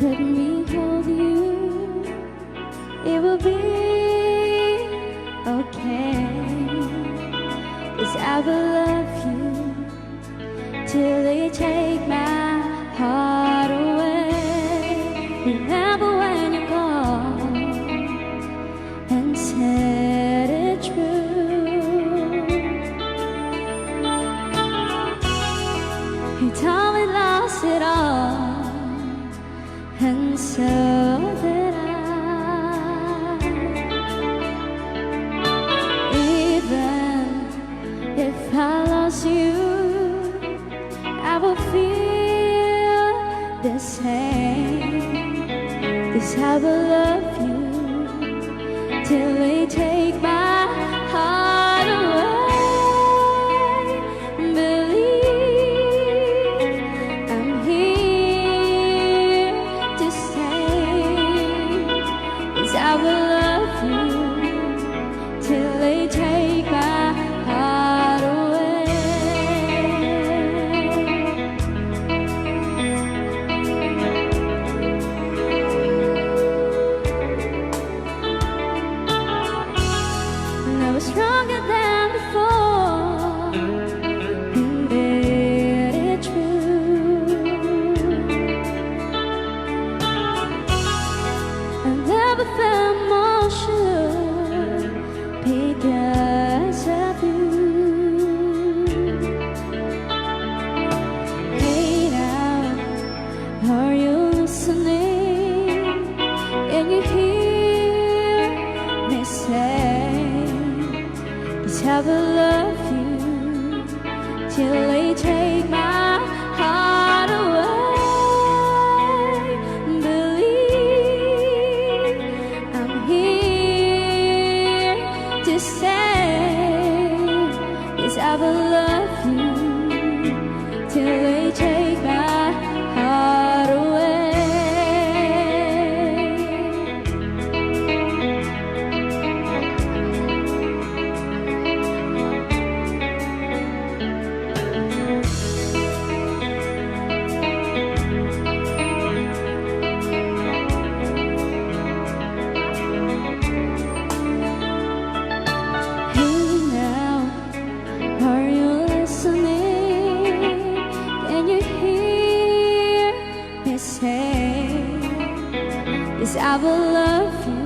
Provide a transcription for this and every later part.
let me hold you. It will be okay, 'cause I will love you till they take my heart away. Remember when you called and said it's true. You told me lost it all, and so did I. Even if I lost you, I will feel the same, 'cause I will love you till they take my heart away. Believe I'm here to stay, 'cause I will love you till they take my heart away. I was stronger than before, and made it true. I never felt more sure because of you. Hey now, are you listening? Can you hear me say, 'cause I will love you till they take my heart away. Believe I'm here to stay, 'cause I will love you till they take my heart away. Yes, I will love you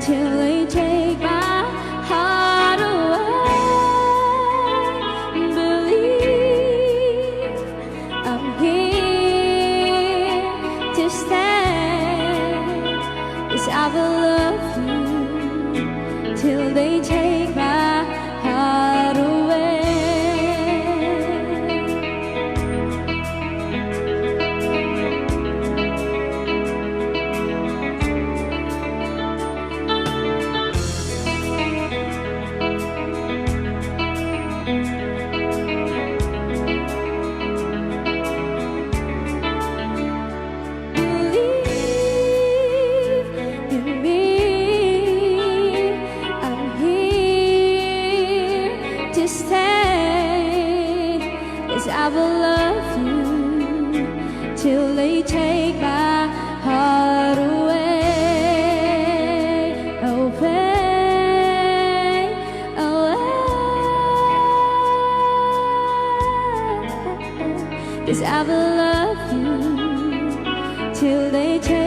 till they take my heart away. Believe I'm here to stay. Yes, I will love you till they take my heart away. Stay, 'cause I will love you till they take my heart away, away, away. 'Cause I will love you till they take